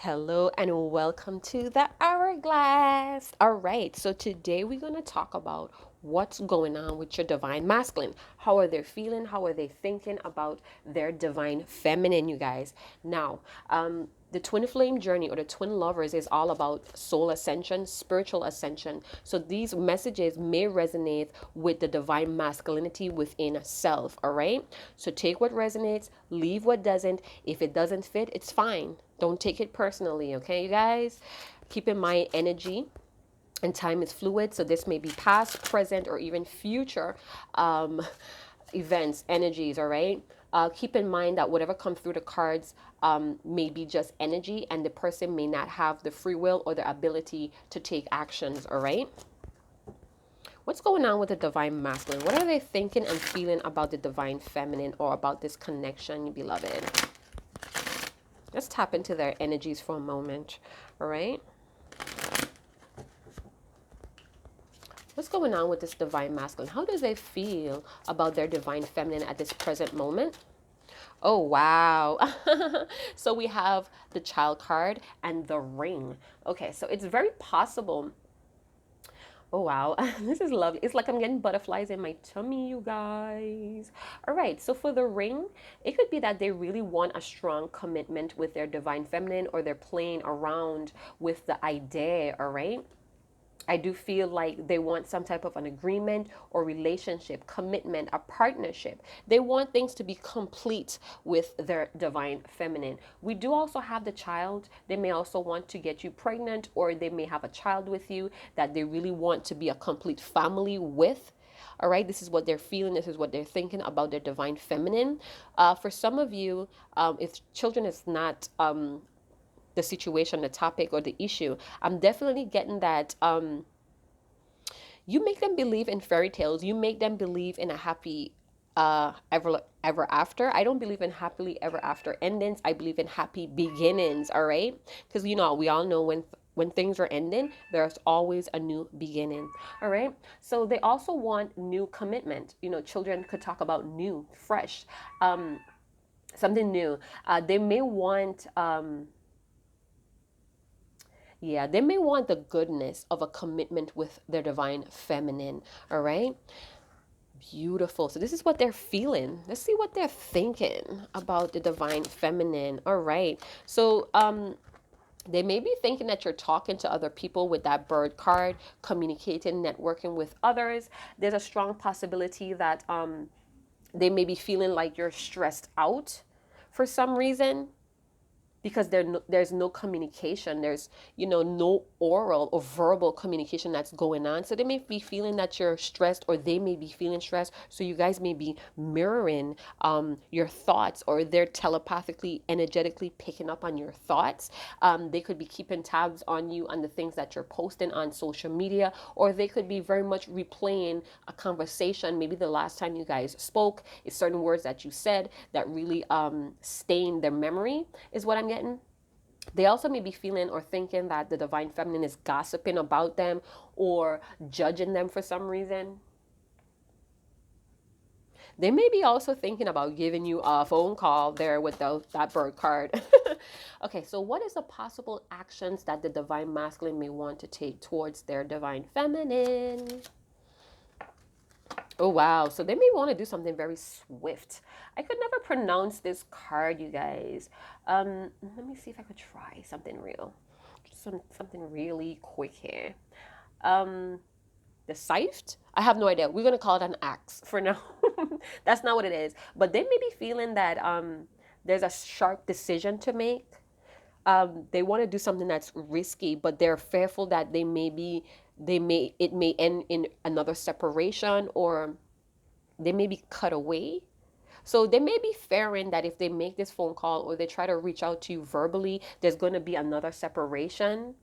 Hello and welcome to the Hourglass. All right, so today we're going to talk about what's going on with your divine masculine. How are they feeling? How are they thinking about their divine feminine, you guys? Now, the twin flame journey or the twin lovers is all about soul ascension, spiritual ascension. So these messages may resonate with the divine masculinity within self, all right? So take what resonates, leave what doesn't. If it doesn't fit, it's fine. Don't take it personally, okay, you guys? Keep in mind energy and time is fluid, so this may be past, present, or even future events, energies, all right? Keep in mind that whatever comes through the cards may be just energy, and the person may not have the free will or the ability to take actions, all right? What's going on with the divine masculine? What are they thinking and feeling about the divine feminine or about this connection, beloved? Let's tap into their energies for a moment, all right? What's going on with this divine masculine? How do they feel about their divine feminine at this present moment? Oh, wow. So we have the child card and the ring. Okay, so it's very possible. Oh, wow. This is lovely. It's like I'm getting butterflies in my tummy, you guys. All right, so for the ring, it could be that they really want a strong commitment with their divine feminine, or they're playing around with the idea, all right? I do feel like they want some type of an agreement or relationship, commitment, a partnership. They want things to be complete with their divine feminine. We do also have the child. They may also want to get you pregnant, or they may have a child with you that they really want to be a complete family with. All right, this is what they're feeling. This is what they're thinking about their divine feminine. For some of you, if children is not the situation, the topic, or the issue, I'm definitely getting that you make them believe in fairy tales. You make them believe in a happy ever after. I don't believe in happily ever after endings. I believe in happy beginnings, all right? Because we all know when things are ending, there's always a new beginning. All right. So they also want new commitment. Children could talk about new, fresh, something new. They may want yeah, they may want the goodness of a commitment with their divine feminine. All right. Beautiful. So this is what they're feeling. Let's see what they're thinking about the divine feminine. All right. So they may be thinking that you're talking to other people with that bird card, communicating, networking with others. There's a strong possibility that they may be feeling like you're stressed out for some reason, because there's no communication. There's no oral or verbal communication that's going on, so they may be feeling that you're stressed, or they may be feeling stressed, so you guys may be mirroring your thoughts, or they're telepathically, energetically picking up on your thoughts. They could be keeping tabs on you, on the things that you're posting on social media, or they could be very much replaying a conversation. Maybe the last time you guys spoke, is certain words that you said that really stain their memory, is what I'm getting. They also may be feeling or thinking that the divine feminine is gossiping about them or judging them for some reason. They may be also thinking about giving you a phone call there with that bird card. Okay, so what is the possible actions that the divine masculine may want to take towards their divine feminine? Oh, wow. So they may want to do something very swift. I could never pronounce this card, you guys. Let me see if I could try something real. Something really quick here. The scythed? I have no idea. We're going to call it an axe for now. That's not what it is. But they may be feeling that there's a sharp decision to make. They want to do something that's risky, but they're fearful that it may end in another separation, or they may be cut away. So they may be fearing that if they make this phone call or they try to reach out to you verbally, there's going to be another separation.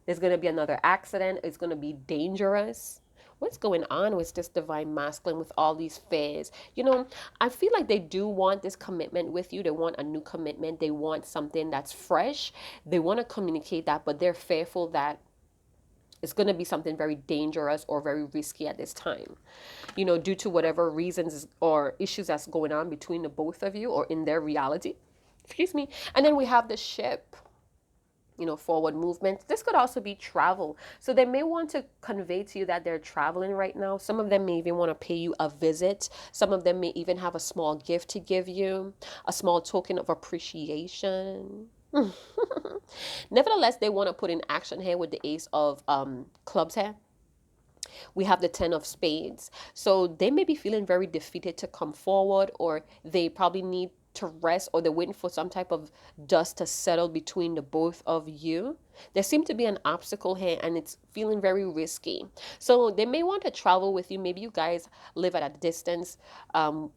There's going to be another accident. It's going to be dangerous. What's going on with this divine masculine with all these fears? I feel like they do want this commitment with you. They want a new commitment. They want something that's fresh. They want to communicate that, but they're fearful that it's going to be something very dangerous or very risky at this time, due to whatever reasons or issues that's going on between the both of you or in their reality. Excuse me. And then we have the ship. forward movement. This could also be travel. So they may want to convey to you that they're traveling right now. Some of them may even want to pay you a visit. Some of them may even have a small gift to give you, a small token of appreciation. Nevertheless, they want to put in action here with the ace of clubs here. We have the 10 of spades. So they may be feeling very defeated to come forward, or they probably need to rest, or they're waiting for some type of dust to settle between the both of you. There seems to be an obstacle here, and it's feeling very risky. So they may want to travel with you. Maybe you guys live at a distance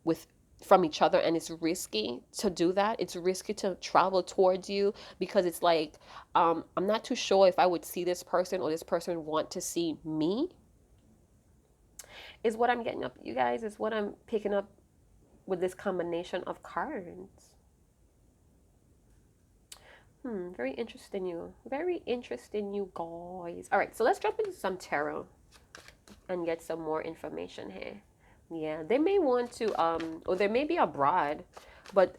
with from each other, and it's risky to do that. It's risky to travel towards you, because it's like, I'm not too sure if I would see this person or this person want to see me, is what I'm getting up, you guys, is what I'm picking up with this combination of cards. Very interesting, you. Very interesting, you guys. All right, so let's jump into some tarot and get some more information here. Yeah, they may want to, or they may be abroad, but,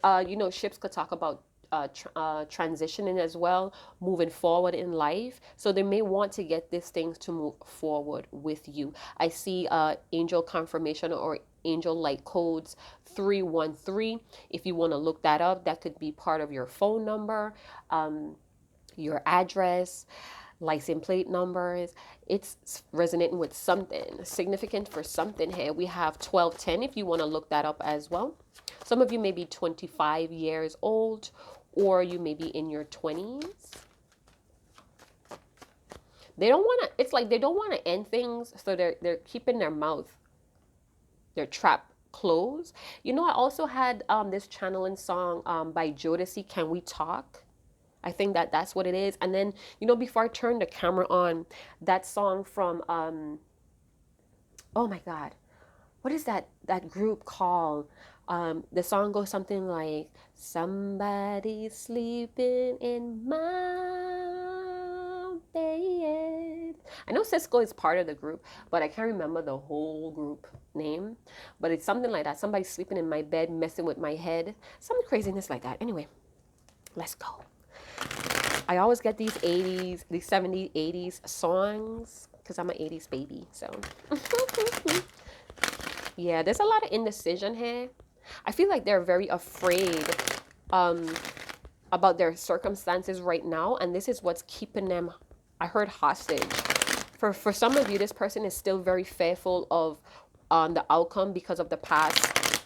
ships could talk about transitioning as well, moving forward in life. So they may want to get these things to move forward with you. I see angel confirmation or angel light codes 313. If you want to look that up, that could be part of your phone number, your address, license plate numbers. It's resonating with something significant for something here. We have 1210 if you want to look that up as well. Some of you may be 25 years old, or you may be in your 20s. They don't want to, it's like they don't want to end things, so they're keeping their mouth, their trap closed. I also had this channeling song by Jodeci, Can We Talk? I think that's what it is. And then, before I turn the camera on, that song from, oh my God, what is that group called? The song goes something like, somebody sleeping in my bed. I know Cisco is part of the group, but I can't remember the whole group name. But it's something like that. Somebody sleeping in my bed, messing with my head. Some craziness like that. Anyway, let's go. I always get these 80s, these 70s, 80s songs because I'm an 80s baby. So, yeah, there's a lot of indecision here. I feel like they're very afraid about their circumstances right now. And this is what's keeping them, I heard, hostage. For some of you, this person is still very fearful of the outcome because of the past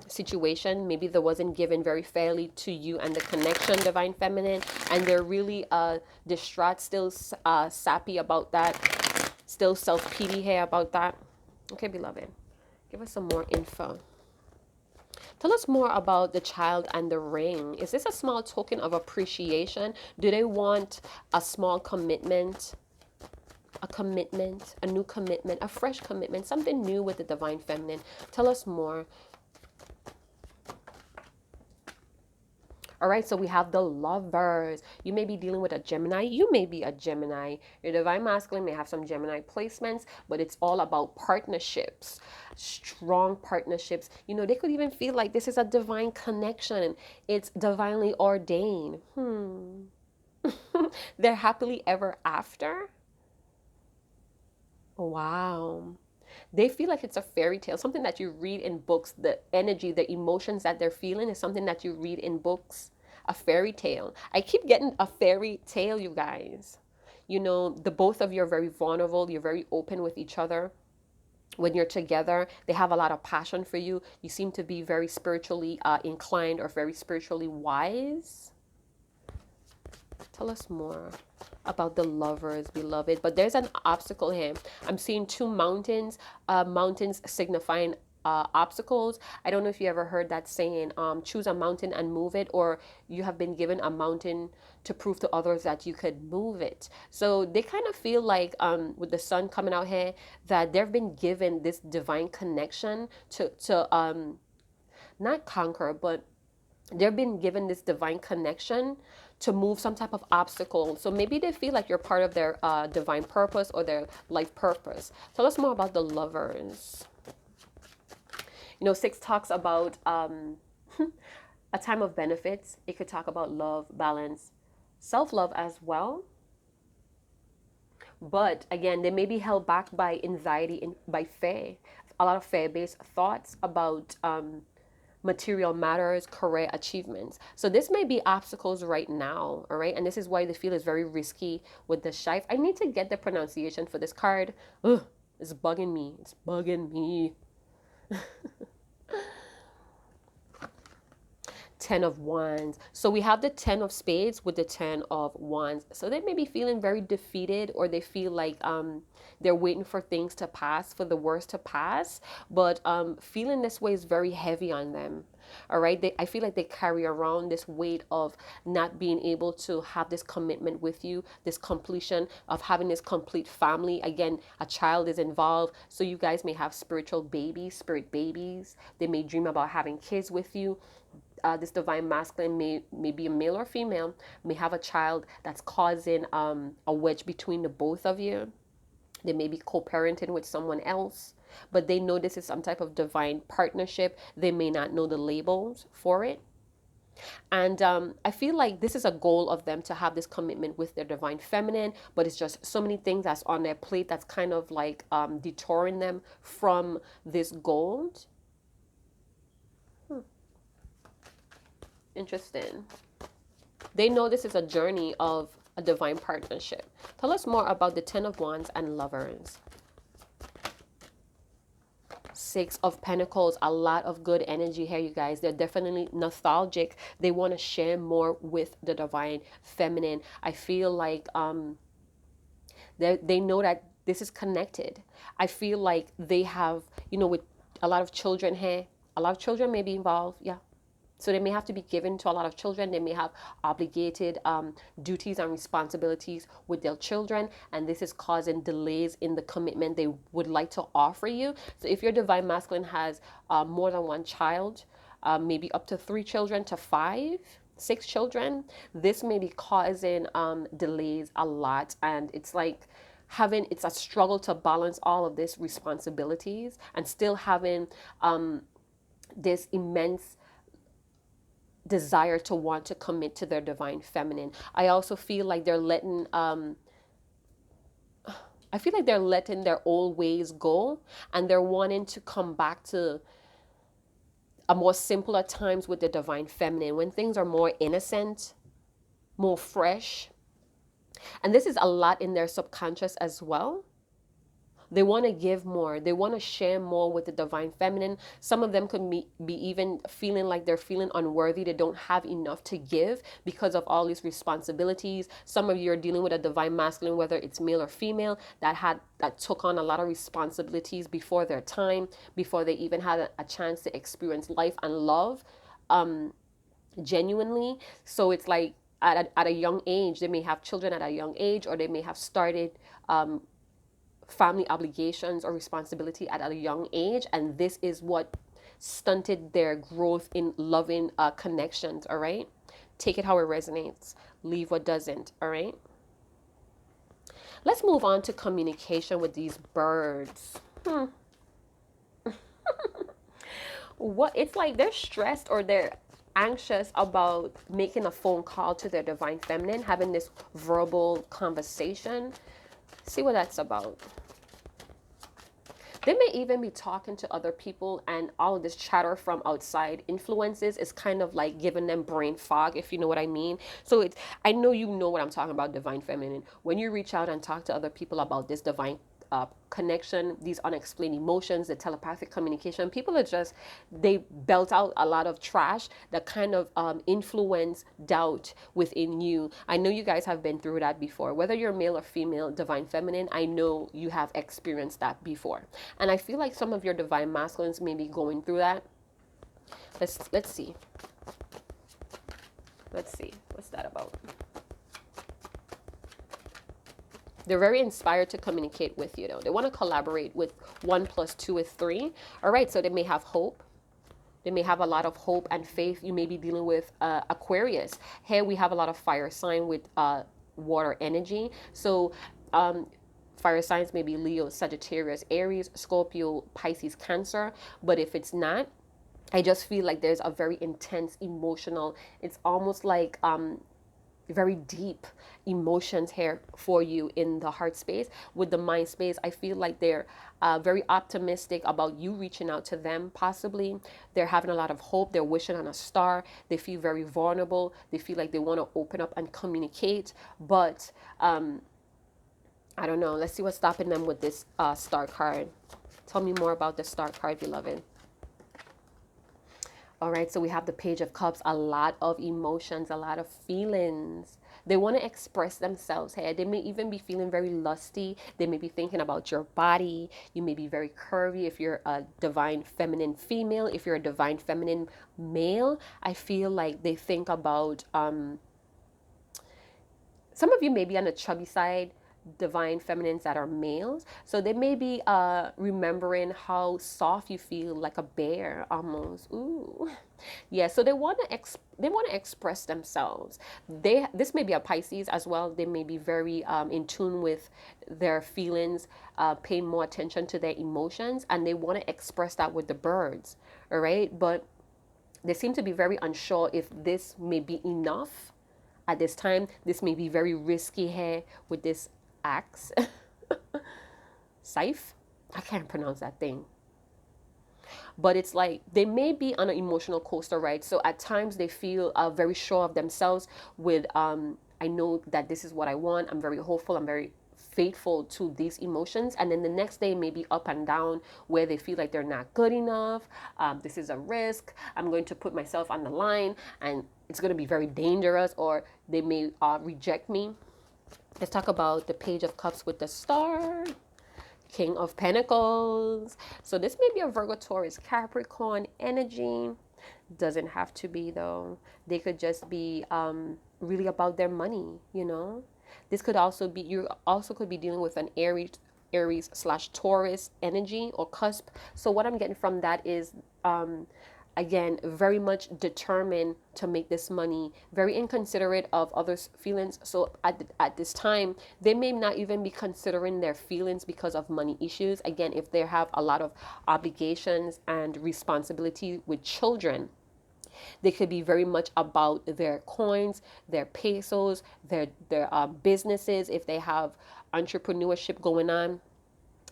situation. Maybe that wasn't given very fairly to you and the connection, Divine Feminine, and they're really distraught, still sappy about that, still self-pity here about that. Okay, beloved, give us some more info. Tell us more about the child and the ring. Is this a small token of appreciation? Do they want a small commitment, a new commitment, a fresh commitment, something new with the Divine Feminine? Tell us more. All right, so we have the Lovers. You may be dealing with a Gemini. You may be a Gemini. Your Divine Masculine may have some Gemini placements, but it's all about partnerships, strong partnerships. They could even feel like this is a divine connection. It's divinely ordained. They're happily ever after. Wow. They feel like it's a fairy tale, something that you read in books. The energy, the emotions that they're feeling is something that you read in books. A fairy tale. I keep getting a fairy tale, you guys. The both of you are very vulnerable. You're very open with each other. When you're together, they have a lot of passion for you. You seem to be very spiritually inclined or very spiritually wise. Tell us more about the Lovers, beloved. But there's an obstacle here. I'm seeing two mountains, mountains signifying obstacles. I don't know if you ever heard that saying, choose a mountain and move it, or you have been given a mountain to prove to others that you could move it. So they kind of feel like with the sun coming out here, that they've been given this divine connection to not conquer, but they've been given this divine connection to move some type of obstacle. So maybe they feel like you're part of their divine purpose or their life purpose. Tell us more about the Lovers. 6 talks about a time of benefits. It could talk about love, balance, self-love as well. But again, they may be held back by anxiety and by fear, a lot of fear-based thoughts about material matters, career achievements. So this may be obstacles right now, all right? And this is why the feel is very risky with the Shife. I need to get the pronunciation for this card. Ugh, it's bugging me. It's bugging me. Ten of Wands. So we have the Ten of Spades with the Ten of Wands. So they may be feeling very defeated, or they feel like they're waiting for things to pass, for the worst to pass. But feeling this way is very heavy on them. All right. I feel like they carry around this weight of not being able to have this commitment with you, this completion of having this complete family. Again, a child is involved. So you guys may have spiritual babies, spirit babies. They may dream about having kids with you. This divine masculine may be a male or female, may have a child that's causing a wedge between the both of you. They may be co-parenting with someone else, but they know this is some type of divine partnership. They may not know the labels for it. And I feel like this is a goal of them to have this commitment with their divine feminine, but it's just so many things that's on their plate that's kind of like detouring them from this goal. Interesting. They know this is a journey of a divine partnership. Tell us more about the Ten of Wands and Lovers. Six of Pentacles, a lot of good energy here, you guys. They're definitely nostalgic. They want to share more with the divine feminine. I feel like they know that this is connected. I feel like they have, with a lot of children here, a lot of children may be involved. Yeah. So they may have to be given to a lot of children. They may have obligated duties and responsibilities with their children. And this is causing delays in the commitment they would like to offer you. So if your divine masculine has more than one child, maybe up to 3 children to 5, 6 children, this may be causing delays a lot. And it's like it's a struggle to balance all of these responsibilities and still having this immense desire to want to commit to their divine feminine. I also feel like they're letting their old ways go, and they're wanting to come back to a more simpler times with the divine feminine, when things are more innocent, more fresh. And this is a lot in their subconscious as well. They want to give more. They want to share more with the divine feminine. Some of them could be even feeling like they're feeling unworthy. They don't have enough to give because of all these responsibilities. Some of you are dealing with a divine masculine, whether it's male or female, that took on a lot of responsibilities before their time, before they even had a chance to experience life and love genuinely. So it's like at a young age, they may have children at a young age, or they may have started family obligations or responsibility at a young age, and this is what stunted their growth in loving connections. All right, take it how it resonates, leave what doesn't. All right, let's move on to communication with these birds. What it's like, they're stressed or they're anxious about making a phone call to their divine feminine, having this verbal conversation. See what that's about. They may even be talking to other people, and all of this chatter from outside influences is kind of like giving them brain fog, if you know what I mean. So I know you know what I'm talking about, divine feminine. When you reach out and talk to other people about this divine connection, these unexplained emotions, the telepathic communication, people are they belt out a lot of trash that kind of influence doubt within you. I know you guys have been through that before, whether you're male or female, divine feminine. I know you have experienced that before, and I feel like some of your divine masculines may be going through that. Let's see what's that about. They're very inspired to communicate with you, though. They want to collaborate with 1 + 2 is 3. All right, so they may have hope. They may have a lot of hope and faith. You may be dealing with Aquarius. Here we have a lot of fire sign with water energy. So fire signs may be Leo, Sagittarius, Aries, Scorpio, Pisces, Cancer. But if it's not, I just feel like there's a very intense emotional, it's almost like very deep emotions here for you in the heart space. With the mind space, I feel like they're very optimistic about you reaching out to them. Possibly they're having a lot of hope, they're wishing on a star, they feel very vulnerable, they feel like they want to open up and communicate, but I don't know. Let's see what's stopping them with this star card. Tell me more about the star card, beloved. All right, so we have the Page of Cups, a lot of emotions, a lot of feelings. They want to express themselves here. They may even be feeling very lusty. They may be thinking about your body. You may be very curvy if you're a divine feminine female. If you're a divine feminine male, I feel like they think about, some of you may be on the chubby side, divine feminines that are males, so they may be remembering how soft you feel, like a bear almost. Ooh, yeah. So they want to express themselves. This may be a Pisces as well. They may be very in tune with their feelings, paying more attention to their emotions, and they want to express that with the birds. All right, but they seem to be very unsure if this may be enough at this time. This may be very risky here with this axe. Scythe, I can't pronounce that thing, but it's like they may be on an emotional coaster, right? So at times they feel very sure of themselves with I know that this is what I want, I'm very hopeful, I'm very faithful to these emotions, and then the next day maybe up and down, where they feel like they're not good enough. This is a risk, I'm going to put myself on the line and it's going to be very dangerous, or they may reject me. Let's talk about the Page of Cups with the star, King of Pentacles. So this may be a Virgo, Taurus, Capricorn energy. Doesn't have to be though. They could just be really about their money, you know. This could also be, you also could be dealing with an Aries slash Taurus energy or cusp. So what I'm getting from that is again, very much determined to make this money, very inconsiderate of others' feelings. So at this time, they may not even be considering their feelings because of money issues. Again, if they have a lot of obligations and responsibility with children, they could be very much about their coins, their pesos, their businesses. If they have entrepreneurship going on,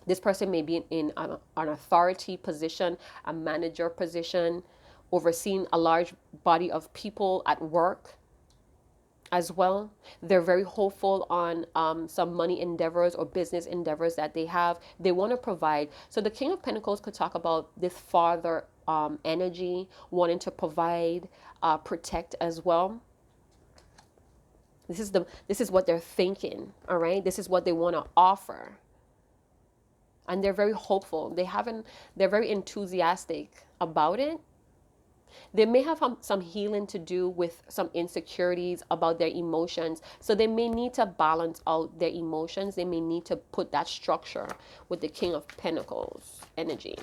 this person may be in an authority position, a manager position, overseeing a large body of people at work as well. They're very hopeful on some money endeavors or business endeavors that they have. They want to provide. So the King of Pentacles could talk about this father energy, wanting to provide, protect as well. This is what they're thinking. All right, this is what they want to offer. And they're very hopeful. They're very enthusiastic about it. They may have some healing to do with some insecurities about their emotions. So they may need to balance out their emotions. They may need to put that structure with the King of Pentacles energy.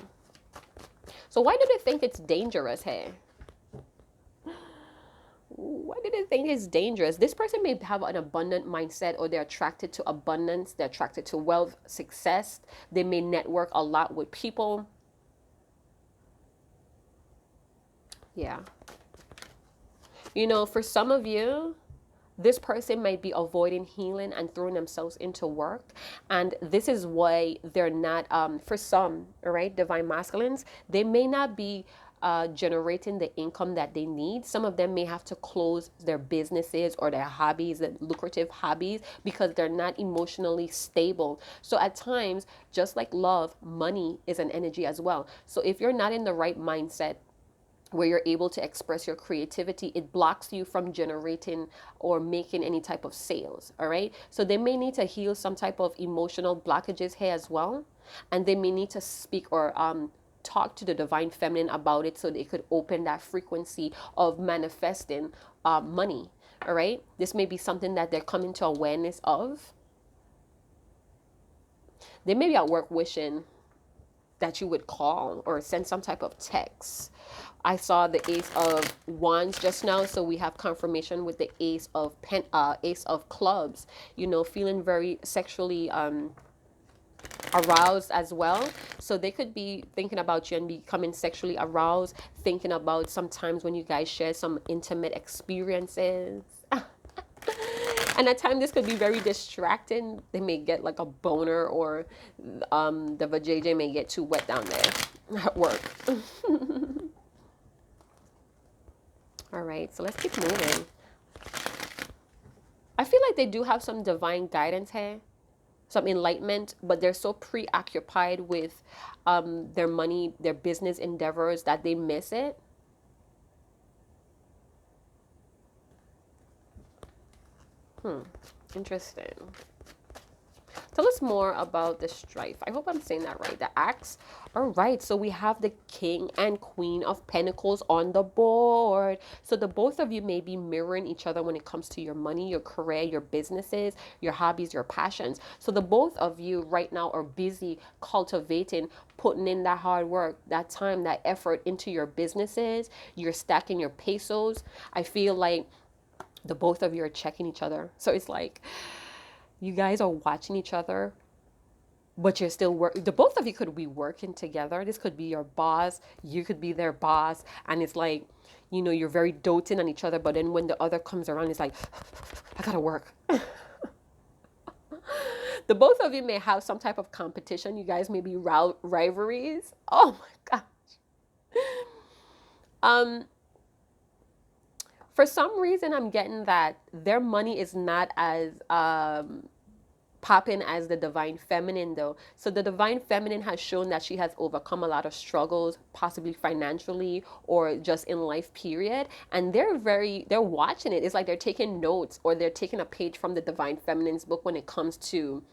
So why do they think it's dangerous here? Why do they think it's dangerous? This person may have an abundant mindset, or they're attracted to abundance. They're attracted to wealth, success. They may network a lot with people. Yeah. You know, for some of you, this person might be avoiding healing and throwing themselves into work. And this is why they're not, for some, right, divine masculines, they may not be generating the income that they need. Some of them may have to close their businesses or their hobbies, the lucrative hobbies, because they're not emotionally stable. So at times, just like love, money is an energy as well. So if you're not in the right mindset where you're able to express your creativity, it blocks you from generating or making any type of sales. All right. So they may need to heal some type of emotional blockages here as well. And they may need to speak or talk to the divine feminine about it, so they could open that frequency of manifesting money. All right. This may be something that they're coming to awareness of. They may be at work wishing that you would call or send some type of text. I saw the Ace of Wands just now, so we have confirmation with the Ace of Clubs. You know, feeling very sexually aroused as well. So they could be thinking about you and becoming sexually aroused, thinking about sometimes when you guys share some intimate experiences. And at times this could be very distracting. They may get like a boner, or the vajayjay may get too wet down there at work. All right, so let's keep moving. I feel like they do have some divine guidance here, some enlightenment, but they're so preoccupied with their money, their business endeavors, that they miss it. Interesting. Tell us more about the strife. I hope I'm saying that right. The axe. All right. So we have the King and Queen of Pentacles on the board. So the both of you may be mirroring each other when it comes to your money, your career, your businesses, your hobbies, your passions. So the both of you right now are busy cultivating, putting in that hard work, that time, that effort into your businesses. You're stacking your pesos. I feel like the both of you are checking each other. So it's like you guys are watching each other, but you're still the both of you could be working together. This could be your boss, you could be their boss, and it's like, you know, you're very doting on each other, but then when the other comes around, it's like, I gotta work. The both of you may have some type of competition. You guys may be rivalries. Oh my gosh. For some reason, I'm getting that their money is not as popping as the divine feminine, though. So the divine feminine has shown that she has overcome a lot of struggles, possibly financially or just in life, period. And they're watching it. It's like they're taking notes, or they're taking a page from the divine feminine's book when it comes to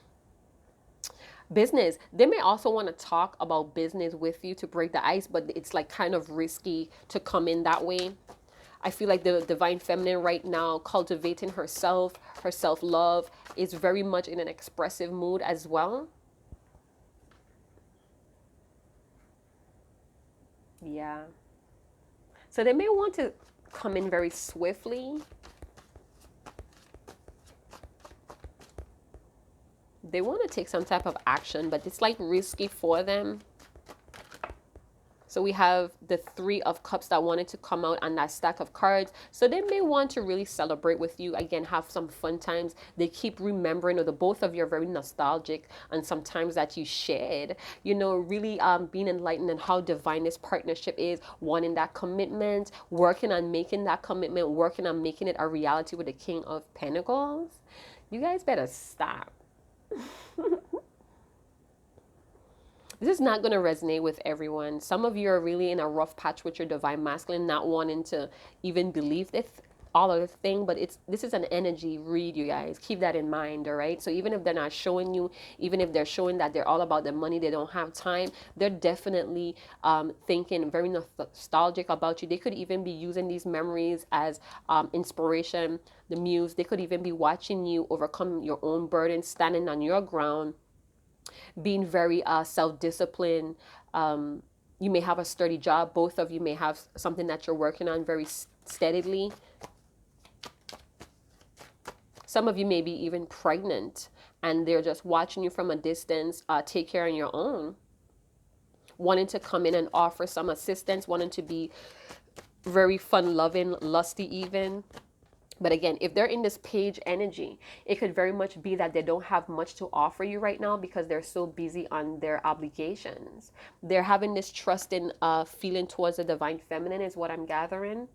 business. They may also want to talk about business with you to break the ice, but it's like kind of risky to come in that way. I feel like the divine feminine right now, cultivating herself, her self-love, is very much in an expressive mood as well. Yeah. So they may want to come in very swiftly. They want to take some type of action, but it's like risky for them. So we have the Three of Cups that wanted to come out on that stack of cards. So they may want to really celebrate with you. Again, have some fun times. They keep remembering, or the both of you are very nostalgic, and sometimes that you shared, you know, really being enlightened in how divine this partnership is, wanting that commitment, working on making that commitment, working on making it a reality with the King of Pentacles. You guys better stop. This is not going to resonate with everyone. Some of you are really in a rough patch with your divine masculine, not wanting to even believe this all of the thing, but this is an energy read, you guys. Keep that in mind, all right? So even if they're not showing you, even if they're showing that they're all about the money, they don't have time, they're definitely thinking very nostalgic about you. They could even be using these memories as inspiration, the muse. They could even be watching you overcome your own burden, standing on your ground, being very self-disciplined. You may have a sturdy job. Both of you may have something that you're working on very steadily. Some of you may be even pregnant, and they're just watching you from a distance, take care on your own, wanting to come in and offer some assistance, wanting to be very fun-loving, lusty even. But again, if they're in this page energy, it could very much be that they don't have much to offer you right now because they're so busy on their obligations. They're having this trusting feeling towards the divine feminine is what I'm gathering.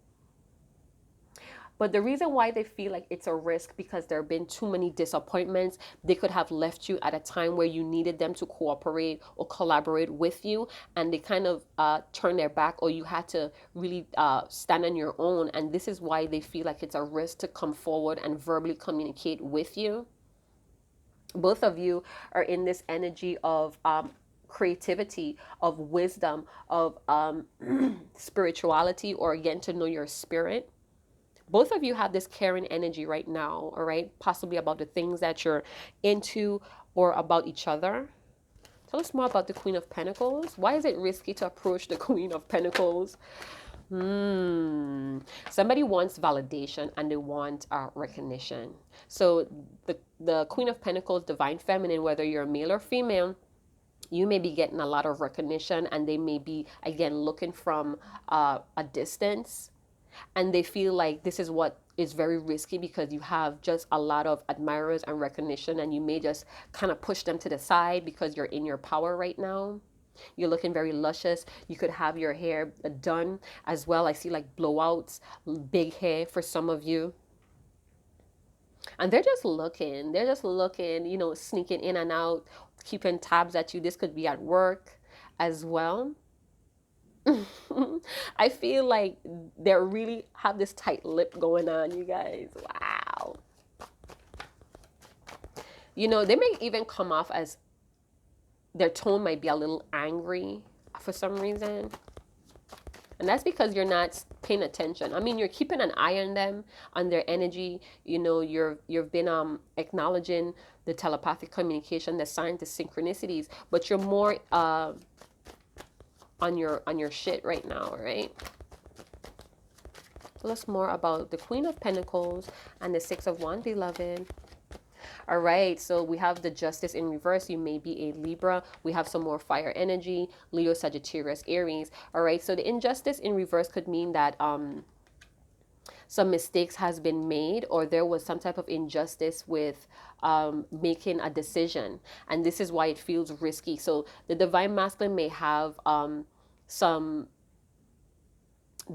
But the reason why they feel like it's a risk, because there have been too many disappointments. They could have left you at a time where you needed them to cooperate or collaborate with you, and they kind of turned their back, or you had to really stand on your own. And this is why they feel like it's a risk to come forward and verbally communicate with you. Both of you are in this energy of creativity, of wisdom, of spirituality, or getting to know your spirit. Both of you have this caring energy right now, all right? Possibly about the things that you're into or about each other. Tell us more about the Queen of Pentacles. Why is it risky to approach the Queen of Pentacles? Somebody wants validation and they want recognition. So the Queen of Pentacles, divine feminine, whether you're male or female, you may be getting a lot of recognition, and they may be, again, looking from a distance. And they feel like this is what is very risky because you have just a lot of admirers and recognition, and you may just kind of push them to the side because you're in your power right now. You're looking very luscious. You could have your hair done as well. I see like blowouts, big hair for some of you. And they're just looking, you know, sneaking in and out, keeping tabs at you. This could be at work as well. I feel like they really have this tight lip going on, you guys. Wow. You know, they may even come off as their tone might be a little angry for some reason. And that's because you're not paying attention. I mean, you're keeping an eye on them, on their energy. You know, you've been acknowledging the telepathic communication, the signs, the synchronicities, but you're more on your shit right now, right? Tell us more about the Queen of Pentacles and the Six of Wands, beloved. All right, so we have the Justice in reverse. You may be a Libra. We have some more fire energy, Leo, Sagittarius, Aries. All right, so the injustice in reverse could mean that some mistakes has been made, or there was some type of injustice with making a decision, and this is why it feels risky. So the divine masculine may have some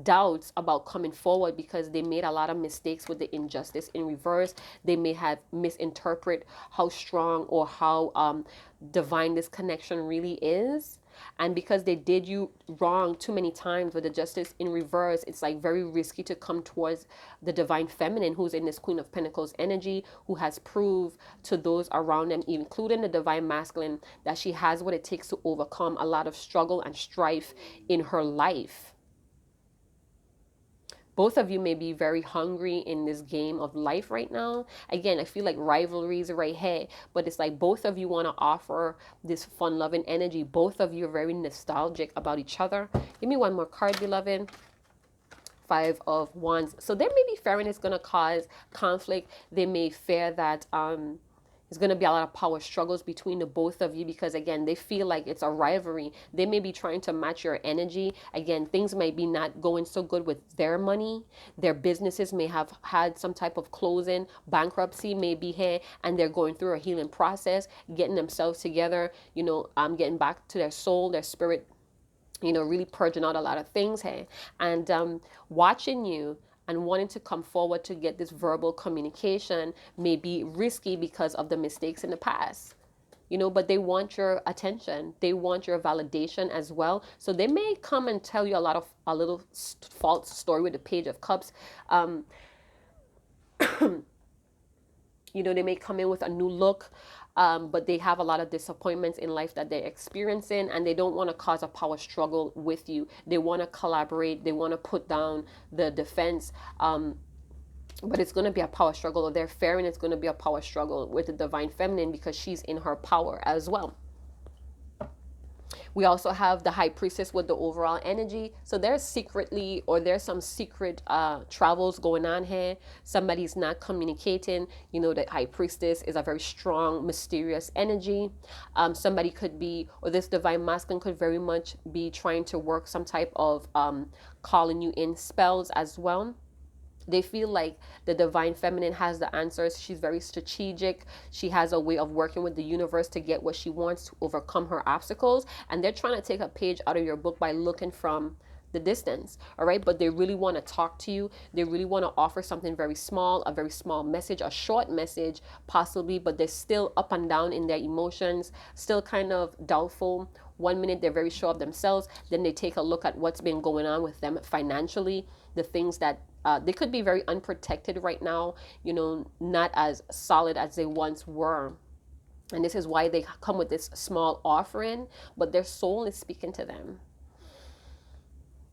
doubts about coming forward because they made a lot of mistakes with the injustice in reverse. They may have misinterpreted how strong or how divine this connection really is. And because they did you wrong too many times with the justice in reverse, it's like very risky to come towards the divine feminine who's in this Queen of Pentacles energy, who has proved to those around them, including the divine masculine, that she has what it takes to overcome a lot of struggle and strife in her life. Both of you may be very hungry in this game of life right now. Again, I feel like rivalries are right here, but it's like both of you want to offer this fun-loving energy. Both of you are very nostalgic about each other. Give me one more card, beloved. Five of Wands. So there may be fearing it's going to cause conflict. They may fear that there's going to be a lot of power struggles between the both of you because, again, they feel like it's a rivalry. They may be trying to match your energy. Again, things might be not going so good with their money. Their businesses may have had some type of closing. Bankruptcy may be here, and they're going through a healing process, getting themselves together, you know, getting back to their soul, their spirit, you know, really purging out a lot of things here. And watching you and wanting to come forward to get this verbal communication may be risky because of the mistakes in the past, you know, but they want your attention. They want your validation as well. So they may come and tell you a little false story with the Page of Cups. You know, they may come in with a new look, but they have a lot of disappointments in life that they're experiencing, and they don't want to cause a power struggle with you. They want to collaborate. They want to put down the defense, but it's going to be a power struggle. Or they're fearing it's going to be a power struggle with the divine feminine because she's in her power as well. We also have the High Priestess with the overall energy. So there's secretly, or there's some secret travels going on here. Somebody's not communicating. You know, the High Priestess is a very strong, mysterious energy. Somebody could be, or this divine masculine could very much be trying to work some type of calling you in spells as well. They feel like the divine feminine has the answers. She's very strategic. She has a way of working with the universe to get what she wants, to overcome her obstacles. And they're trying to take a page out of your book by looking from the distance. All right. But they really want to talk to you. They really want to offer something very small, a very small message, a short message possibly, but they're still up and down in their emotions, still kind of doubtful. One minute they're very sure of themselves. Then they take a look at what's been going on with them financially, the things that they could be very unprotected right now, you know, not as solid as they once were. And this is why they come with this small offering, but their soul is speaking to them.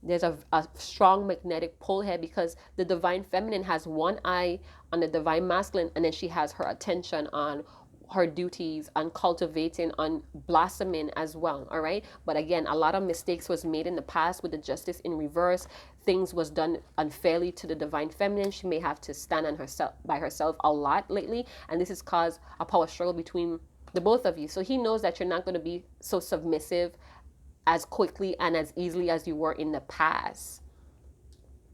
There's a strong magnetic pull here because the divine feminine has one eye on the divine masculine, and then she has her attention on her duties, on cultivating, on blossoming as well. All right. But again, a lot of mistakes was made in the past with the justice in reverse. Things was done unfairly to the divine feminine. She may have to stand on herself by herself a lot lately, and this has caused a power struggle between the both of you. So he knows that you're not going to be so submissive as quickly and as easily as you were in the past.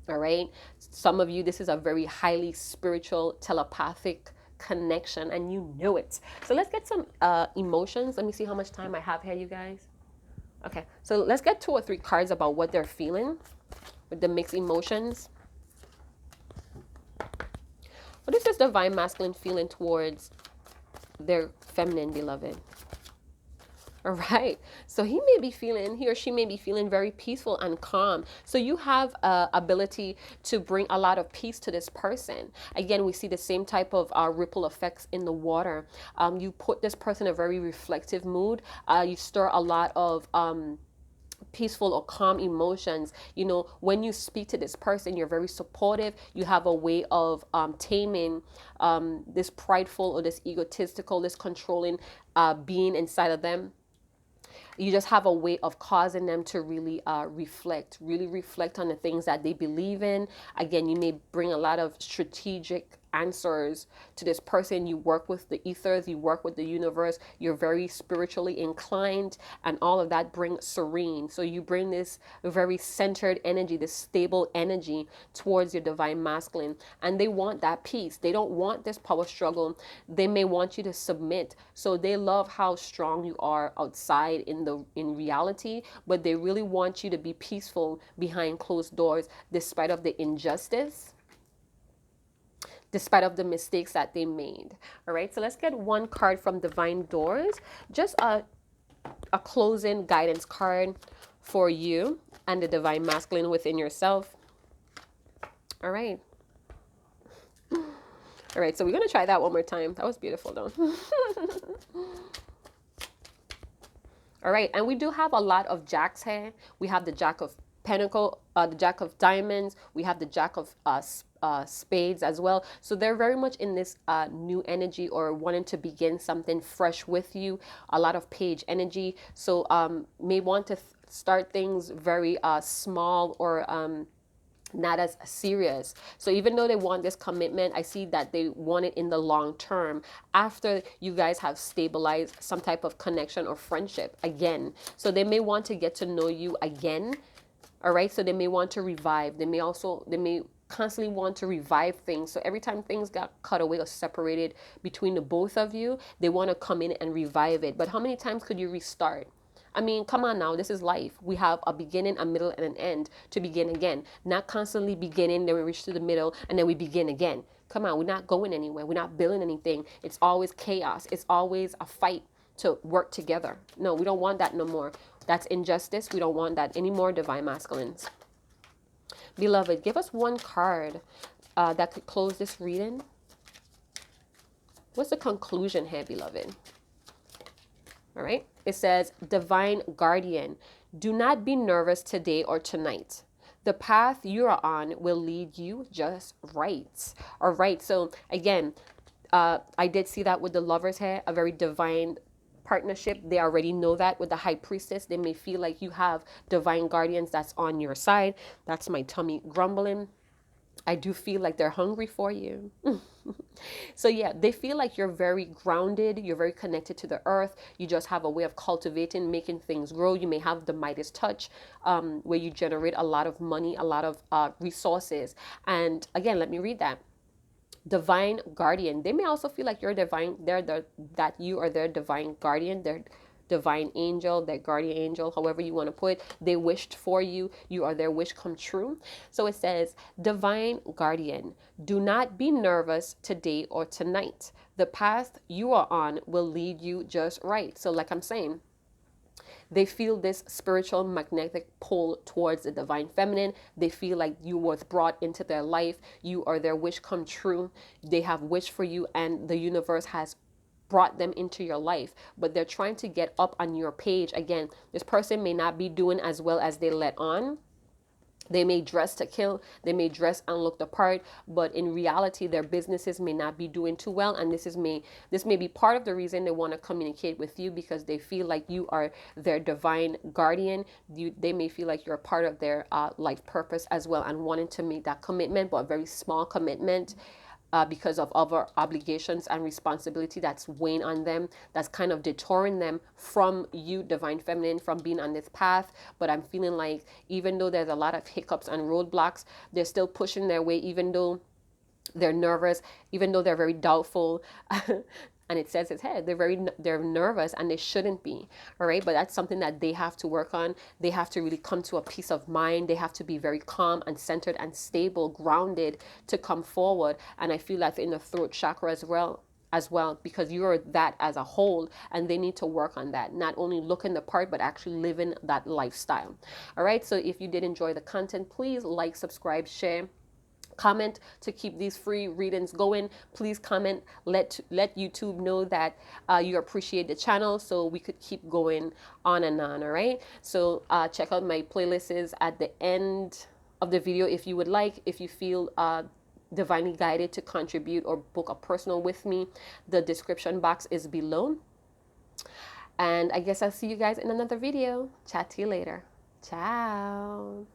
All right. Some of you, this is a very highly spiritual, telepathic connection, and you know it. So let's get some emotions. Let me see how much time I have here, you guys. Okay. So let's get 2 or 3 cards about what they're feeling with the mixed emotions. What is this divine masculine feeling towards their feminine beloved? All right. So he or she may be feeling very peaceful and calm. So you have ability to bring a lot of peace to this person. Again, we see the same type of ripple effects in the water. You put this person in a very reflective mood. You stir a lot of peaceful or calm emotions. You know, when you speak to this person, you're very supportive. You have a way of taming this prideful or this egotistical, this controlling being inside of them. You just have a way of causing them to really really reflect on the things that they believe in. Again, you may bring a lot of strategic answers to this person. You work with the ethers, you work with the universe, you're very spiritually inclined, and all of that brings serene. So you bring this very centered energy, this stable energy towards your divine masculine, and they want that peace. They don't want this power struggle. They may want you to submit. So they love how strong you are outside in reality, but they really want you to be peaceful behind closed doors, despite of the injustice, despite of the mistakes that they made. All right, so let's get one card from Divine Doors, just a closing guidance card for you and the divine masculine within yourself. All right. All right, so we're going to try that one more time. That was beautiful, though. All right, and we do have a lot of jacks here. We have the Jack of Pentacle, the Jack of Diamonds. We have the Jack of Spades as well. So they're very much in this new energy or wanting to begin something fresh with you. A lot of Page energy. So may want to start things very small or not as serious. So even though they want this commitment, I see that they want it in the long term after you guys have stabilized some type of connection or friendship again. So they may want to get to know you again. All right. So they may want to revive. They may constantly want to revive things. So every time things got cut away or separated between the both of you, they want to come in and revive it. But how many times could you restart? I mean, come on now, this is life. We have a beginning, a middle, and an end to begin again. Not constantly beginning, then we reach to the middle, and then we begin again. Come on, we're not going anywhere. We're not building anything. It's always chaos. It's always a fight to work together. No, we don't want that no more. That's injustice. We don't want that anymore, divine masculines. Beloved, give us one card that could close this reading. What's the conclusion here, beloved? All right. It says, Divine Guardian, do not be nervous today or tonight. The path you are on will lead you just right. All right. So again, I did see that with the Lovers here, a very divine partnership. They already know that with the High Priestess. They may feel like you have divine guardians that's on your side. That's my tummy grumbling. I do feel like they're hungry for you. So yeah, they feel like you're very grounded. You're very connected to the earth. You just have a way of cultivating, making things grow. You may have the Midas touch, where you generate a lot of money, a lot of resources. And again, let me read that. Divine guardian. They may also feel like you're divine. That you are their divine guardian. Their divine angel, their guardian angel, however you want to put it. They wished for you. You are their wish come true. So it says, Divine Guardian, do not be nervous today or tonight. The path you are on will lead you just right. So like I'm saying, they feel this spiritual magnetic pull towards the divine feminine. They feel like you was brought into their life. You are their wish come true. They have wished for you, and the universe has brought them into your life, but they're trying to get up on your page. Again, this person may not be doing as well as they let on. They may dress to kill, they may dress and look the part, but in reality their businesses may not be doing too well, and this may be part of the reason they want to communicate with you, because they feel like you are their divine guardian. They may feel like you're part of their life purpose as well, and wanting to make that commitment, but a very small commitment. because of other obligations and responsibility that's weighing on them, that's kind of deterring them from you, divine feminine, from being on this path. But I'm feeling like even though there's a lot of hiccups and roadblocks, they're still pushing their way, even though they're nervous, even though they're very doubtful. And it says it's hey, they're nervous, and they shouldn't be. All right, but that's something that they have to work on. They have to really come to a peace of mind. They have to be very calm and centered and stable, grounded, to come forward. And I feel that's in the throat chakra as well, because you're that as a whole, and they need to work on that, not only looking the part but actually living that lifestyle. All right, so if you did enjoy the content, please like, subscribe, share, comment to keep these free readings going. Please comment, let YouTube know that you appreciate the channel, so we could keep going on and on. All right, so check out my playlists at the end of the video if you would like. If you feel divinely guided to contribute or book a personal with me, the description box is below. And I guess I'll see you guys in another video. Chat to you later. Ciao.